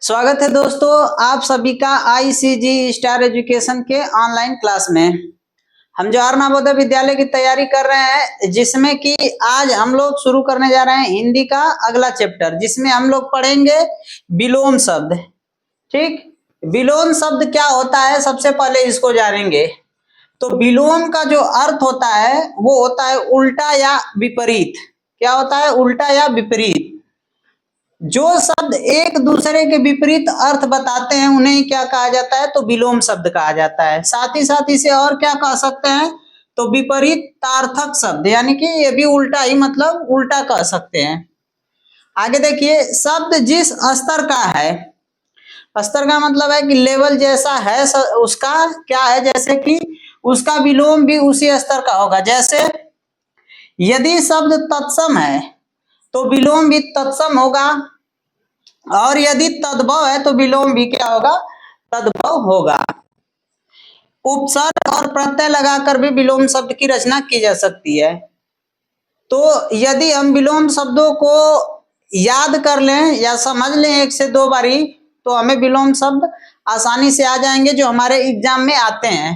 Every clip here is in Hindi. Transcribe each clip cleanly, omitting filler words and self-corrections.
स्वागत है दोस्तों आप सभी का आईसीजी स्टार एजुकेशन के ऑनलाइन क्लास में। हम जवाहर नवोदय विद्यालय की तैयारी कर रहे हैं, जिसमें कि आज हम लोग शुरू करने जा रहे हैं हिंदी का अगला चैप्टर, जिसमें हम लोग पढ़ेंगे विलोम शब्द। ठीक, विलोम शब्द क्या होता है सबसे पहले इसको जानेंगे। तो विलोम का जो अर्थ होता है वो होता है उल्टा या विपरीत। क्या होता है? उल्टा या विपरीत। जो शब्द एक दूसरे के विपरीत अर्थ बताते हैं उन्हें क्या कहा जाता है? तो विलोम शब्द कहा जाता है। साथ ही साथ इसे और क्या कह सकते हैं? तो विपरीत तार्थक शब्द, यानी कि ये भी उल्टा ही मतलब उल्टा कह सकते हैं। आगे देखिए, शब्द जिस स्तर का है, स्तर का मतलब है कि लेवल जैसा है उसका क्या है, जैसे कि उसका विलोम भी उसी स्तर का होगा। जैसे यदि शब्द तत्सम है तो विलोम भी तत्सम होगा, और यदि तद्भव है तो विलोम भी क्या होगा? तद्भव होगा। उपसर्ग और प्रत्यय लगाकर भी विलोम शब्द की रचना की जा सकती है। तो यदि हम विलोम शब्दों को याद कर लें या समझ लें एक से दो बारी, तो हमें विलोम शब्द आसानी से आ जाएंगे जो हमारे एग्जाम में आते हैं।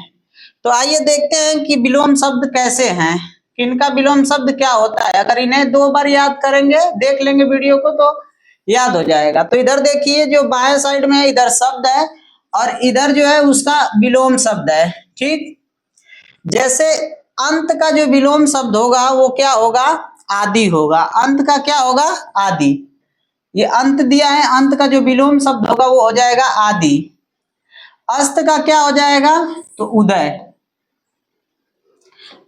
तो आइए देखते हैं कि विलोम शब्द कैसे हैं, किनका विलोम शब्द क्या होता है। अगर इन्हें दो बार याद करेंगे, देख लेंगे वीडियो को, तो याद हो जाएगा। तो इधर देखिए, जो बाएं साइड में है इधर शब्द है और इधर जो है उसका विलोम शब्द है। ठीक, जैसे अंत का जो विलोम शब्द होगा वो क्या होगा? आदि होगा। अंत का क्या होगा? आदि। ये अंत दिया है, अंत का जो विलोम शब्द होगा वो हो जाएगा आदि। अस्त का क्या हो जाएगा? तो उदय।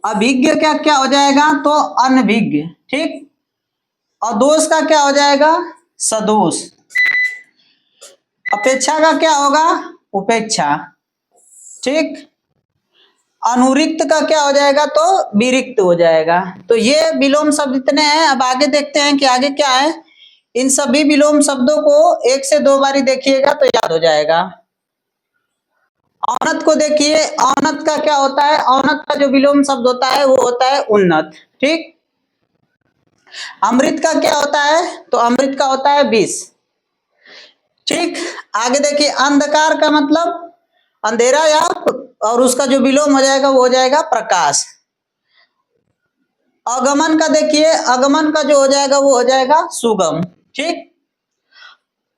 अभिज्ञ का क्या हो जाएगा? तो अनभिज्ञ। ठीक, और दोष का क्या हो जाएगा? सदोष। अपेक्षा का क्या होगा? उपेक्षा। ठीक, अनुरिक्त का क्या हो जाएगा? तो विरिक्त हो जाएगा। तो ये विलोम शब्द इतने हैं। अब आगे देखते हैं कि आगे क्या है। इन सभी विलोम शब्दों को एक से दो बारी देखिएगा तो याद हो जाएगा। औन्नत को देखिए, औन्नत का क्या होता है? औन्नत का जो विलोम शब्द होता है वो होता है उन्नत। ठीक, अमृत का क्या होता है? तो अमृत का होता है विष। ठीक, आगे देखिए, अंधकार का मतलब अंधेरा, या और उसका जो विलोम हो जाएगा वो हो जाएगा प्रकाश। अगमन का देखिए, अगमन का जो हो जाएगा वो हो जाएगा सुगम। ठीक,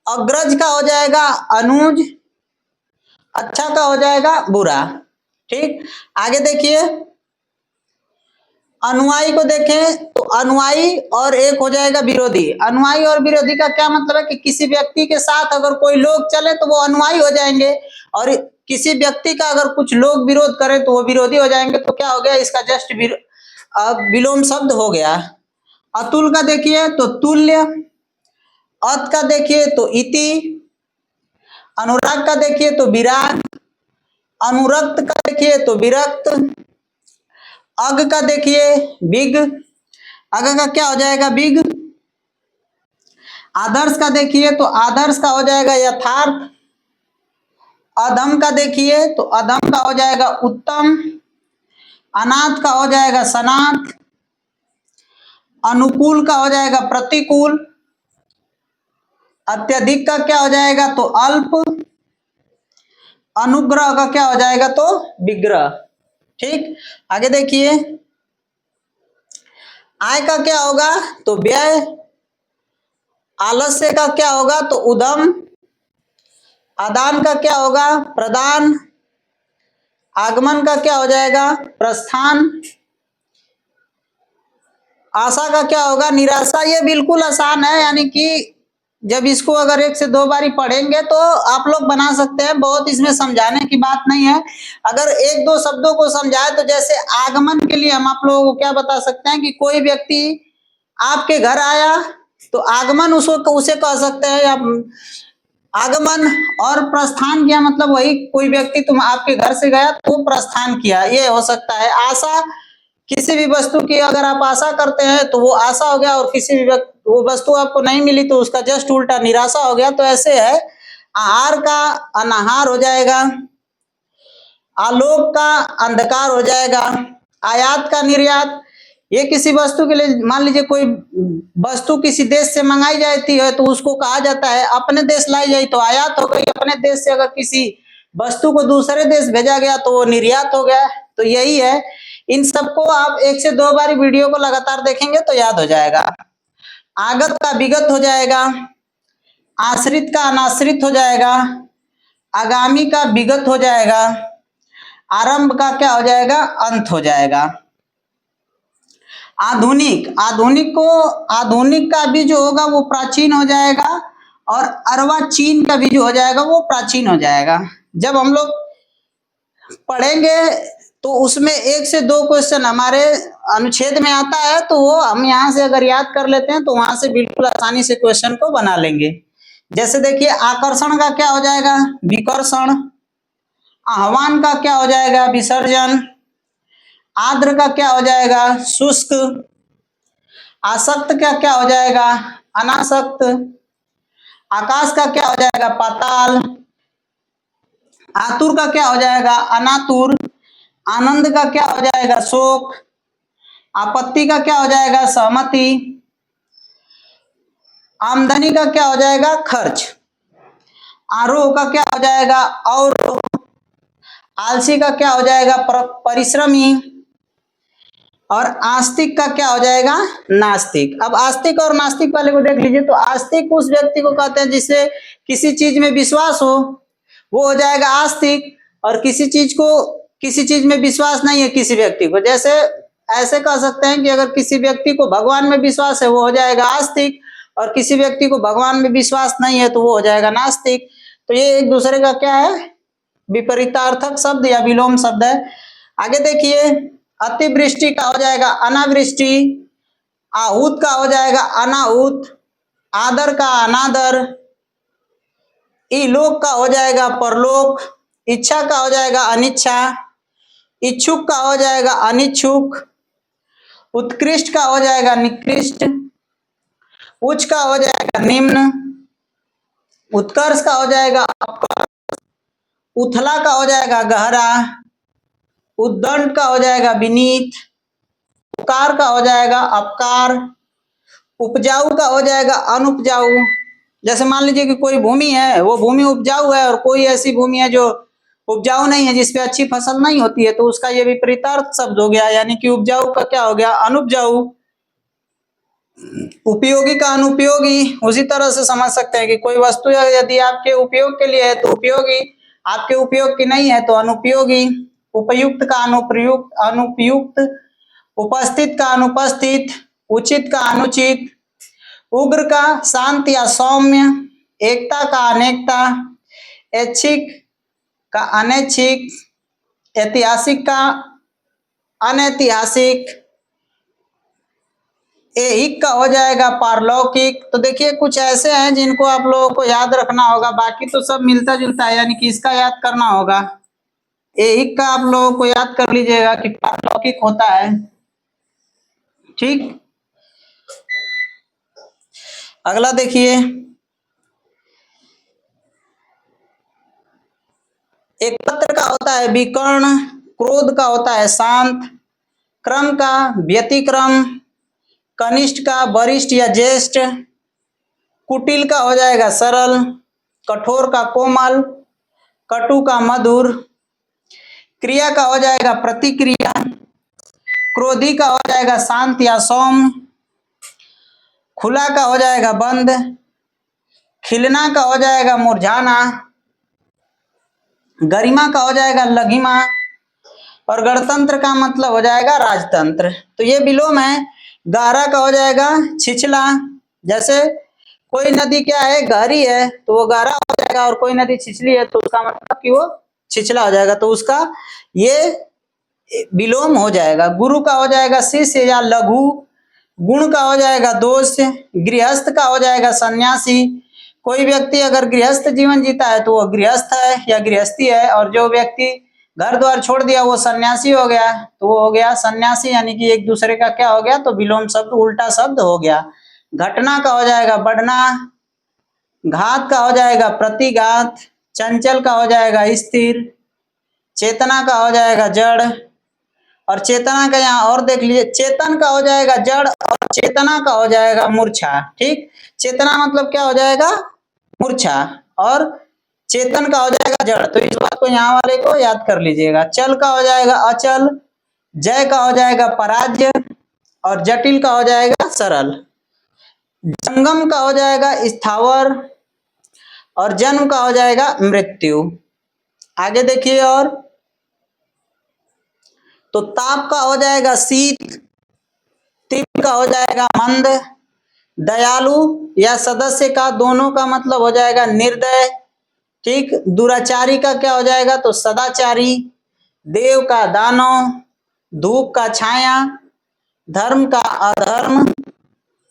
अग्रज का हो जाएगा अनुज, अच्छा का हो जाएगा बुरा। ठीक, आगे देखिए, अनुयायी को देखें तो अनुयायी और एक हो जाएगा विरोधी। अनुयायी और विरोधी का क्या मतलब है कि किसी व्यक्ति के साथ अगर कोई लोग चले तो वो अनुयायी हो जाएंगे, और किसी व्यक्ति का अगर कुछ लोग विरोध करें तो वो विरोधी हो जाएंगे। तो क्या हो गया? इसका जस्ट विलोम शब्द हो गया। अतुल का देखिए तो तुल्य, अत का देखिए तो इति, अनुराग का देखिए तो विराग, अनुरक्त का देखिए तो विरक्त, अग का देखिए बिग, अग का क्या हो जाएगा? बिग। आदर्श का देखिए तो आदर्श का हो जाएगा यथार्थ। अधम का देखिए तो अधम का हो जाएगा उत्तम। अनाथ का हो जाएगा सनाथ। अनुकूल का हो जाएगा प्रतिकूल। अत्यधिक का क्या हो जाएगा? तो अल्प। अनुग्रह का क्या हो जाएगा? तो विग्रह। ठीक, आगे देखिए, आय का क्या होगा? तो व्यय। आलस्य का क्या होगा? तो उद्यम। आदान का क्या होगा? प्रदान। आगमन का क्या हो जाएगा? प्रस्थान। आशा का क्या होगा? निराशा। ये बिल्कुल आसान है, यानी कि जब इसको अगर एक से दो बारी पढ़ेंगे तो आप लोग बना सकते हैं। बहुत इसमें समझाने की बात नहीं है। अगर एक दो शब्दों को समझाए तो जैसे आगमन के लिए हम आप लोगों को क्या बता सकते हैं कि कोई व्यक्ति आपके घर आया तो आगमन उसको उसे कह सकते हैं, या आगमन। और प्रस्थान किया मतलब वही कोई व्यक्ति तुम आपके घर से गया तो प्रस्थान किया, ये हो सकता है। आशा, किसी भी वस्तु की अगर आप आशा करते हैं तो वो आशा हो गया, और किसी भी वो वस्तु आपको नहीं मिली तो उसका जस्ट उल्टा निराशा हो गया। तो ऐसे है। आहार का अनाहार हो जाएगा। आलोक का अंधकार हो जाएगा। आयात का निर्यात। ये किसी वस्तु के लिए, मान लीजिए कोई वस्तु किसी देश से मंगाई जाती है तो उसको कहा जाता है अपने देश लाई जाए, तो आयात हो गई। अपने देश से अगर किसी वस्तु को दूसरे देश भेजा गया तो वो निर्यात हो गया। तो यही है, इन सबको आप 1 से 2 बार वीडियो को लगातार देखेंगे तो याद हो जाएगा। आगत का विगत हो जाएगा, आश्रित का अनाश्रित हो जाएगा, आगामी का विगत हो जाएगा, आरंभ का क्या हो जाएगा, अंत हो जाएगा। आधुनिक, आधुनिक का भी जो होगा वो प्राचीन हो जाएगा, और अर्वाचीन का भी जो हो जाएगा वो प्राचीन हो जाएगा। जब हम लोग पढ़ेंगे तो उसमें 1 से 2 क्वेश्चन हमारे अनुच्छेद में आता है, तो वो हम यहाँ से अगर याद कर लेते हैं तो वहां से बिल्कुल आसानी से क्वेश्चन को बना लेंगे। जैसे देखिए, आकर्षण का क्या हो जाएगा, विकर्षण। आह्वान का क्या हो जाएगा, विसर्जन। आर्द्र का क्या हो जाएगा, शुष्क। आसक्त का क्या हो जाएगा, अनासक्त। आकाश का क्या हो जाएगा, पाताल। आतुर का क्या हो जाएगा, अनातुर। आनंद का क्या हो जाएगा, शोक। आपत्ति का क्या हो जाएगा, सहमति। आमदनी का क्या हो जाएगा, खर्च। आरोह का क्या हो जाएगा, और। आलसी का क्या हो जाएगा, परिश्रमी। और आस्तिक का क्या हो जाएगा, नास्तिक। अब आस्तिक और नास्तिक वाले को देख लीजिए। तो आस्तिक उस व्यक्ति को कहते हैं जिसे किसी चीज में विश्वास हो, वो हो जाएगा आस्तिक। और किसी चीज में विश्वास नहीं है किसी व्यक्ति को, जैसे ऐसे कह सकते हैं कि अगर किसी व्यक्ति को भगवान में विश्वास है वो हो जाएगा आस्तिक, और किसी व्यक्ति को भगवान में विश्वास नहीं है तो वो हो जाएगा नास्तिक। तो ये एक दूसरे का क्या है, विपरीतार्थक शब्द या विलोम शब्द है। आगे देखिए, अतिवृष्टि का हो जाएगा अनावृष्टि। आहूत का हो जाएगा अनाहूत। आदर का अनादर। इलोक का हो जाएगा परलोक। इच्छा का हो जाएगा अनिच्छा। इच्छुक का हो जाएगा अनिच्छुक। उत्कृष्ट का हो जाएगा निकृष्ट। उच्च का हो जाएगा निम्न। उत्कर्ष का हो जाएगा अपकर्ष। उथला का हो जाएगा गहरा। उद्दंड का हो जाएगा विनीत। उपकार का हो जाएगा अपकार। उपजाऊ का हो जाएगा अनुपजाऊ। जैसे मान लीजिए कि कोई भूमि है, वो भूमि उपजाऊ है, और कोई ऐसी भूमि है जो उपजाऊ नहीं है, जिसपे अच्छी फसल नहीं होती है, तो उसका ये विपरीतार्थ शब्द हो गया, यानी कि उपजाऊ का क्या हो गया, अनुपजाऊ। उपयोगी का अनुपयोगी। उसी तरह से समझ सकते हैं कि कोई वस्तु यदि आपके उपयोग के लिए है तो उपयोगी, आपके उपयोग की नहीं है तो अनुपयोगी। उपयुक्त का अनुपयुक्त। उपस्थित का अनुपस्थित। उचित का अनुचित। उग्र का शांत या सौम्य। एकता का अनेकता। ऐच्छिक का अनैच्छिक। ऐतिहासिक का अनैतिहासिक। ऐहिक का हो जाएगा पारलौकिक। तो देखिए, कुछ ऐसे हैं जिनको आप लोगों को याद रखना होगा, बाकी तो सब मिलता जुलता है, यानी कि इसका याद करना होगा। ऐहिक का आप लोगों को याद कर लीजिएगा कि पारलौकिक होता है, ठीक। अगला देखिए, एक पत्र का होता है विकर्ण। क्रोध का होता है शांत। क्रम का व्यतिक्रम। कनिष्ठ का वरिष्ठ या ज्येष्ठ। कुटिल का हो जाएगा सरल। कठोर का कोमल। कटु का मधुर। क्रिया का हो जाएगा प्रतिक्रिया। क्रोधी का हो जाएगा शांत या सौम्य। खुला का हो जाएगा बंद। खिलना का हो जाएगा मुरझाना। गरिमा का हो जाएगा लघिमा। और गणतंत्र का मतलब हो जाएगा राजतंत्र। तो ये विलोम है। गहरा का हो जाएगा छिछला। जैसे कोई नदी क्या है, गहरी है तो वो गहरा हो जाएगा, और कोई नदी छिछली है तो उसका मतलब कि वो छिछला हो जाएगा, तो उसका ये विलोम हो जाएगा। गुरु का हो जाएगा शिष्य या लघु। गुण का हो जाएगा दोष। गृहस्थ का हो जाएगा सन्यासी। कोई व्यक्ति अगर गृहस्थ जीवन जीता है तो वो गृहस्थ है या गृहस्थी है, और जो व्यक्ति घर द्वार छोड़ दिया वो सन्यासी हो गया, तो वो हो गया सन्यासी, यानी कि एक दूसरे का क्या हो गया, तो विलोम शब्द उल्टा शब्द हो गया। घटना का हो जाएगा बढ़ना। घात का हो जाएगा प्रतिघात। चंचल का हो जाएगा स्थिर। चेतना का हो जाएगा जड़। और चेतना का यहाँ और देख लीजिए, चेतन का हो जाएगा जड़ और चेतना का हो जाएगा मूर्छा। ठीक, चेतना मतलब क्या हो जाएगा, मूर्छा, और चेतन का हो जाएगा जड़। तो इस बात को यहाँ वाले को याद कर लीजिएगा। चल का हो जाएगा अचल, जय का हो जाएगा पराज्य, और जटिल का हो जाएगा सरल। जंगम का हो जाएगा स्थावर, और जन्म का हो जाएगा मृत्यु। आगे देखिए, और तो ताप का हो जाएगा शीत, तीव्र का हो जाएगा मंद, दयालु या सदस्य का दोनों का मतलब हो जाएगा निर्दय। ठीक, दुराचारी का क्या हो जाएगा, तो सदाचारी, देव का दानव, धूप का छाया, धर्म का अधर्म,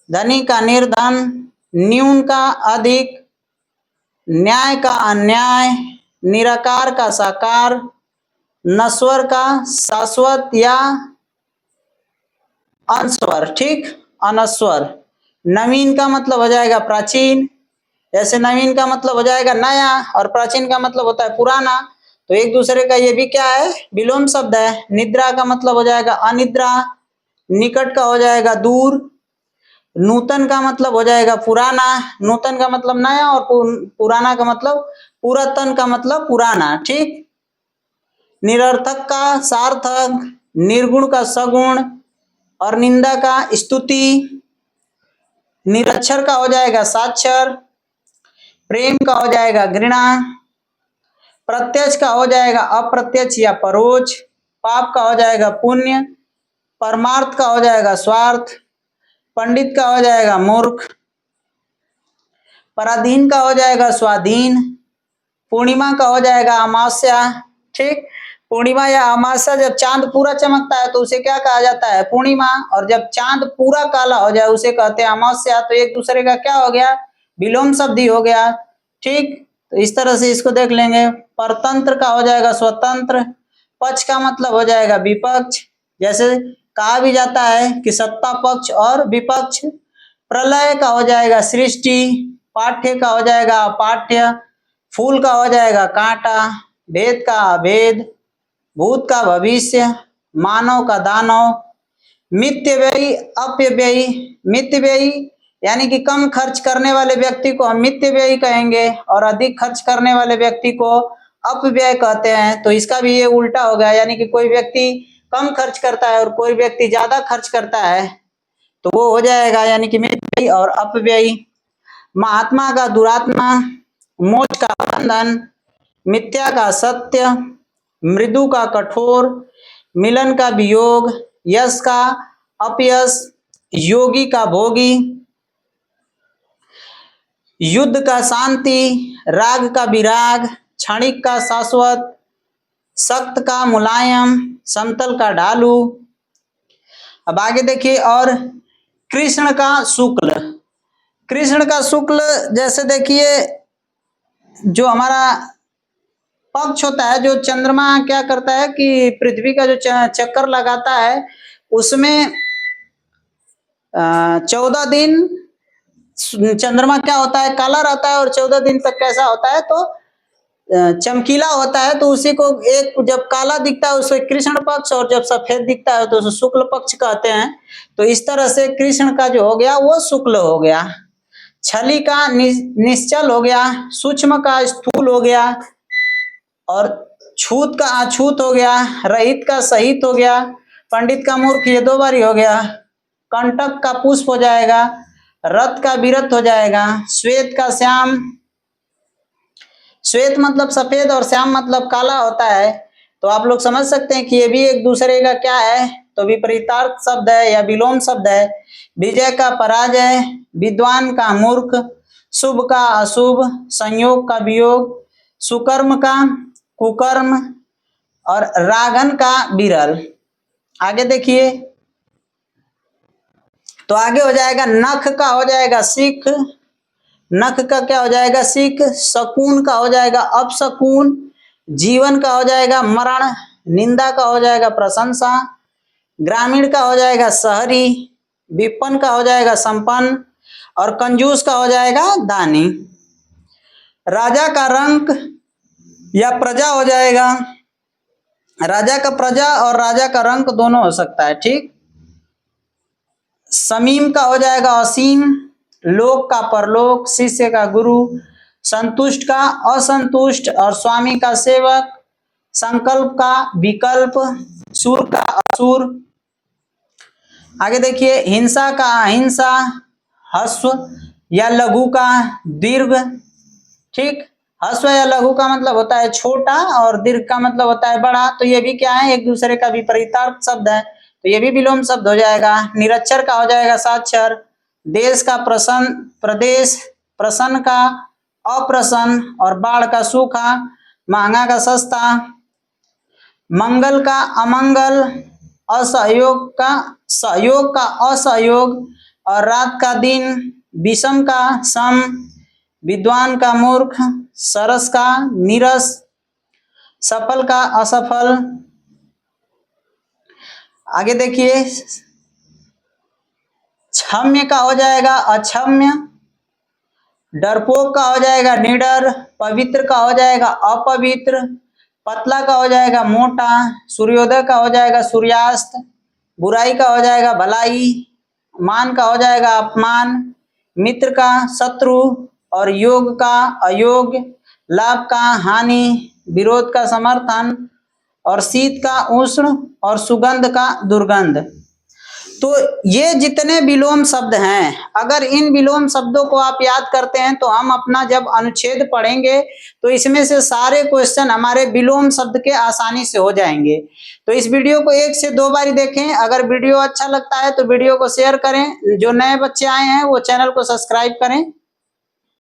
धनी का निर्धन, न्यून का अधिक, न्याय का अन्याय, निराकार का साकार, नश्वर का शाश्वत या अनस्वर। ठीक, अनस्वर। नवीन का मतलब हो जाएगा प्राचीन, जैसे नवीन का मतलब हो जाएगा नया और प्राचीन का मतलब होता है पुराना। तो एक दूसरे का ये भी क्या है, विलोम शब्द है। निद्रा का मतलब हो जाएगा अनिद्रा, निकट का हो जाएगा दूर, नूतन का मतलब हो जाएगा पुराना, नूतन का मतलब नया, और पुराना का मतलब पुरातन का मतलब पुराना। ठीक, निरर्थक का सार्थक, निर्गुण का सगुण, और निंदा का स्तुति, निरक्षर का हो जाएगा साक्षर, प्रेम का हो जाएगा घृणा, प्रत्यक्ष का हो जाएगा अप्रत्यक्ष या परोक्ष, पाप का हो जाएगा पुण्य, परमार्थ का हो जाएगा स्वार्थ, पंडित का हो जाएगा मूर्ख, पराधीन का हो जाएगा स्वाधीन, पूर्णिमा का हो जाएगा अमावस्या। ठीक, पूर्णिमा या अमावस्या, जब चांद पूरा चमकता है तो उसे क्या कहा जाता है, पूर्णिमा, और जब चांद पूरा काला हो जाए उसे कहते हैं अमावस्या। तो एक दूसरे का क्या हो गया, विलोम शब्द ही हो गया। ठीक, तो इस तरह से इसको देख लेंगे। परतंत्र का हो जाएगा स्वतंत्र, पक्ष का मतलब हो जाएगा विपक्ष, जैसे कहा भी जाता है कि सत्ता पक्ष और विपक्ष। प्रलय का हो जाएगा सृष्टि, पाठ्य का हो जाएगा अपाठ्य, फूल का हो जाएगा कांटा, भेद का अभेद, भूत का भविष्य, मानव का दानव, मित्य व्ययी अपव्ययी। मित्य व्ययी यानी कि कम खर्च करने वाले व्यक्ति को हम मित्य व्ययी कहेंगे, और अधिक खर्च करने वाले व्यक्ति को अपव्यय कहते हैं। तो इसका भी ये उल्टा हो गया, यानी कि कोई व्यक्ति कम खर्च करता है और कोई व्यक्ति ज्यादा खर्च करता है तो वो हो जाएगा यानी कि मिथ्याई और अपव्ययी। महात्मा का दुरात्मा, मोक्ष का बंधन, मिथ्या का सत्य, मृदु का कठोर, मिलन का वियोग, यश का अपयश, योगी का भोगी, युद्ध का शांति, राग का विराग, क्षणिक का शाश्वत, सख्त का मुलायम, समतल का ढालू। अब आगे देखिए, और कृष्ण का शुक्ल। कृष्ण का शुक्ल, जैसे देखिए जो हमारा पक्ष होता है, जो चंद्रमा क्या करता है कि पृथ्वी का जो चक्कर लगाता है उसमें 14 दिन चंद्रमा क्या होता है, काला रहता है, और 14 दिन तक कैसा होता है, तो चमकीला होता है। तो उसी को एक जब काला दिखता है उसे कृष्ण पक्ष, और जब सफेद दिखता है तो उसे शुक्ल पक्ष कहते हैं। तो इस तरह से कृष्ण का जो हो गया वो शुक्ल हो गया। छली का निश्चल हो गया, सूक्ष्म का स्थूल हो गया, और छूत का अछूत हो गया, रहित का सहित हो गया, पंडित का मूर्ख, ये 2 बार ही हो गया। कंटक का पुष्प हो जाएगा, रथ का विरत हो जाएगा, श्वेत का श्याम। श्वेत मतलब सफेद और श्याम मतलब काला होता है। तो आप लोग समझ सकते हैं कि ये भी एक दूसरे का क्या है, तो विपरीतार्थ शब्द है या विलोम शब्द है। विजय का पराजय, विद्वान का मूर्ख, शुभ का अशुभ, संयोग का वियोग, सुकर्म का कुकर्म, और रागन का विरल। आगे देखिए, तो आगे हो जाएगा नख का हो जाएगा सिख, नख का क्या हो जाएगा सिख, शकुन का हो जाएगा अपशकुन, जीवन का हो जाएगा मरण, निंदा का हो जाएगा प्रशंसा, ग्रामीण का हो जाएगा शहरी, विपन्न का हो जाएगा संपन्न, और कंजूस का हो जाएगा दानी। राजा का रंक या प्रजा हो जाएगा राजा का प्रजा और राजा का रंक दोनों हो सकता है, ठीक। समीम का हो जाएगा असीम, लोक का परलोक, शिष्य का गुरु, संतुष्ट का असंतुष्ट और स्वामी का सेवक, संकल्प का विकल्प, सुर का असुर। आगे देखिए, हिंसा का अहिंसा, हस्व या लघु का दीर्घ, ठीक। हस्व या लघु का मतलब होता है छोटा और दीर्घ का मतलब होता है बड़ा, तो ये भी क्या है, एक दूसरे का विपरीतार्थ शब्द है, तो ये भी विलोम शब्द हो जाएगा। निरक्षर का हो जाएगा साक्षर, देश का प्रसन्न, प्रदेश, प्रसन्न का अप्रसन्न और बाढ़ का सूखा, महंगा का सस्ता, मंगल का अमंगल, असहयोग का सहयोग का असहयोग और रात का दिन, विषम का सम, विद्वान का मूर्ख, सरस का नीरस, सफल का असफल। आगे देखिए, क्षम्य का हो जाएगा अक्षम्य, डरपोक का हो जाएगा निडर, पवित्र का हो जाएगा अपवित्र, पतला का हो जाएगा मोटा, सूर्योदय का हो जाएगा सूर्यास्त, बुराई का हो जाएगा भलाई, मान का हो जाएगा अपमान, मित्र का शत्रु और योग का अयोग, लाभ का हानि, विरोध का समर्थन और शीत का उष्ण और सुगंध का दुर्गंध। तो ये जितने विलोम शब्द हैं, अगर इन विलोम शब्दों को आप याद करते हैं तो हम अपना जब अनुच्छेद पढ़ेंगे तो इसमें से सारे क्वेश्चन हमारे विलोम शब्द के आसानी से हो जाएंगे। तो इस वीडियो को 1 से 2 बार देखें। अगर वीडियो अच्छा लगता है तो वीडियो को शेयर करें। जो नए बच्चे आए हैं वो चैनल को सब्सक्राइब करें।